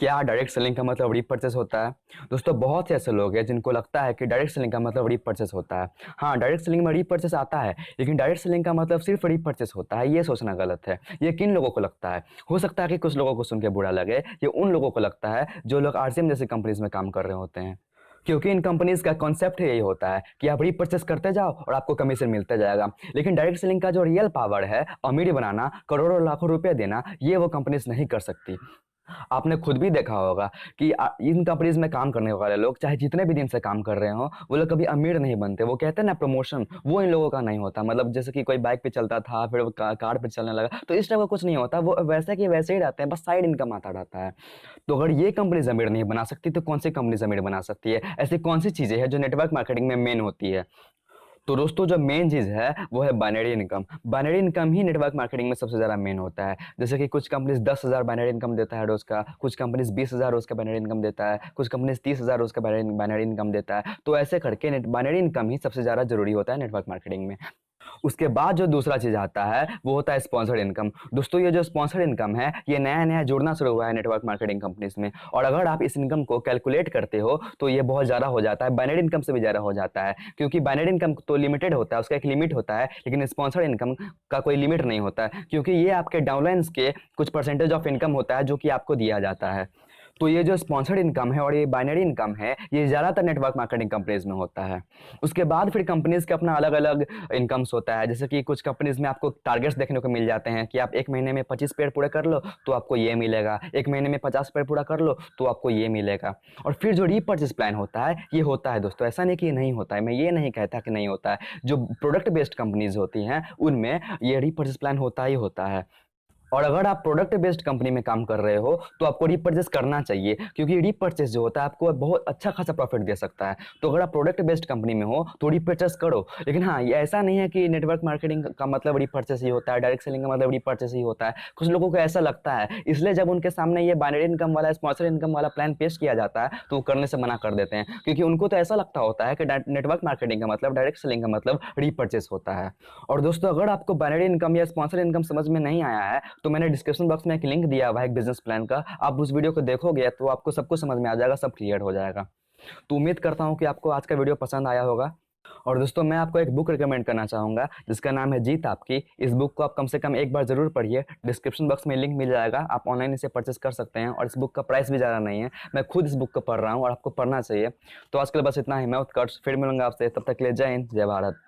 क्या direct selling का मतलब रीपरचेस होता है? दोस्तों बहुत से ऐसे लोग हैं जिनको लगता है कि डायरेक्ट सेलिंग का मतलब रीपरचेस होता है। हाँ, डायरेक्ट सेलिंग में रीपरचेस आता है, लेकिन डायरेक्ट सेलिंग का मतलब सिर्फ रीपरचेस होता है, ये सोचना गलत है। ये किन लोगों को लगता है? हो सकता है कि कुछ लोगों को सुन के बुरा लगे। ये उन लोगों को लगता है जो लोग आरसीएम जैसी कंपनीज में काम कर रहे होते हैं, क्योंकि इन कंपनीज का कॉन्सेप्ट यही होता है कि आप रीपरचेस करते जाओ और आपको कमीशन मिलता जाएगा। लेकिन डायरेक्ट सेलिंग का जो रियल पावर है, अमीर बनाना, करोड़ों लाखों रुपए देना, ये वो कंपनीज नहीं कर सकती। आपने खुद भी देखा होगा कि इन कंपनीज में काम करने वाले लोग चाहे जितने भी दिन से काम कर रहे हो, वो लोग कभी अमीर नहीं बनते। वो कहते हैं ना प्रमोशन, वो इन लोगों का नहीं होता। मतलब जैसे कि कोई बाइक पे चलता था, फिर वो कार पे चलने लगा, तो इस टाइप का कुछ नहीं होता। वो वैसे कि वैसे ही रहते हैं, बस साइड इनकम आता रहता है। तो अगर ये कंपनीज अमीर नहीं बना सकती, तो कौन सी कंपनीज अमीर बना सकती है? ऐसी कौन सी चीजें हैं जो नेटवर्क मार्केटिंग में मेन होती है? तो दोस्तों जो मेन चीज है वो है बाइनरी इनकम। बाइनरी इनकम ही नेटवर्क मार्केटिंग में सबसे ज्यादा मेन होता है। जैसे कि कुछ कंपनीज 10,000 बाइनरी इनकम देता है रोज का, कुछ कंपनीज 20,000 रोज का बाइनरी इनकम देता है, कुछ कंपनीज 30,000 रोज का बाइनरी इनकम देता है। तो ऐसे करके बाइनरी इनकम ही सबसे ज्यादा जरूरी होता है नेटवर्क मार्केटिंग में। उसके बाद जो दूसरा चीज आता है वो होता है स्पॉन्सर्ड इनकम। दोस्तों ये जो स्पॉन्सर्ड इनकम है, ये नया नया जुड़ना शुरू हुआ है नेटवर्क मार्केटिंग कंपनीज में। और अगर आप इस इनकम को कैलकुलेट करते हो तो ये बहुत ज्यादा हो जाता है, बाइनरी इनकम से भी ज्यादा हो जाता है। क्योंकि बाइनरी इनकम तो लिमिटेड होता है, उसका एक लिमिट होता है, लेकिन स्पॉन्सर्ड इनकम का कोई लिमिट नहीं होता है, क्योंकि ये आपके डाउनलाइंस के कुछ परसेंटेज ऑफ इनकम होता है जो कि आपको दिया जाता है। तो ये जो स्पॉन्सर्ड इनकम है और ये बाइनरी इनकम है, ये ज्यादातर नेटवर्क मार्केटिंग कंपनीज में होता है। उसके बाद फिर कंपनीज के अपना अलग अलग इनकम्स होता है। जैसे कि कुछ कंपनीज में आपको टारगेट्स देखने को मिल जाते हैं कि आप एक महीने में 25 पेड़ पूरे कर लो तो आपको ये मिलेगा, एक महीने में 50 पेड़ पूरा कर लो तो आपको ये मिलेगा। और फिर जो रीपर्चेस प्लान होता है, ये होता है दोस्तों, ऐसा नहीं कि ये नहीं होता है, मैं ये नहीं कहता कि नहीं होता है। जो प्रोडक्ट बेस्ड कंपनीज होती हैं उनमें ये रीपर्चेस प्लान होता ही होता है। और अगर आप प्रोडक्ट बेस्ड कंपनी में काम कर रहे हो तो आपको रीपरचेस करना चाहिए, क्योंकि रीपरचेस जो होता है आपको बहुत अच्छा खासा प्रॉफिट दे सकता है। तो अगर आप प्रोडक्ट बेस्ड कंपनी में हो तो रीपरचेस करो। लेकिन हाँ, ये ऐसा नहीं है कि नेटवर्क मार्केटिंग का मतलब रीपरचेस ही होता है, डायरेक्ट सेलिंग का मतलब रीपरचेस ही होता है। कुछ लोगों को ऐसा लगता है, इसलिए जब उनके सामने ये बाइनरी इनकम वाला, स्पॉन्सर इनकम वाला प्लान पेश किया जाता है तो वो करने से मना कर देते हैं, क्योंकि उनको तो ऐसा लगता होता है कि नेटवर्क मार्केटिंग का मतलब, डायरेक्ट सेलिंग का मतलब रीपरचेस होता है। और दोस्तों अगर आपको बाइनरी इनकम या स्पॉन्सर इनकम समझ में नहीं आया है तो मैंने डिस्क्रिप्शन बॉक्स में एक लिंक दिया हुआ है एक बिजनेस प्लान का, आप उस वीडियो को देखोगे तो आपको सब कुछ समझ में आ जाएगा, सब क्लियर हो जाएगा। तो उम्मीद करता हूँ कि आपको आज का वीडियो पसंद आया होगा। और दोस्तों मैं आपको एक बुक रिकमेंड करना चाहूंगा जिसका नाम है जीत आपकी। इस बुक को आप कम से कम एक बार जरूर पढ़िए। डिस्क्रिप्शन बॉक्स में लिंक मिल जाएगा, आप ऑनलाइन इसे परचेस कर सकते हैं। और इस बुक का प्राइस भी ज़्यादा नहीं है, मैं खुद इस बुक को पढ़ रहा हूँ और आपको पढ़ना चाहिए। तो आज के लिए बस इतना ही। मैं उत्कर्ष, फिर मिलूंगा आपसे, तब तक के लिए जय हिंद, जय भारत।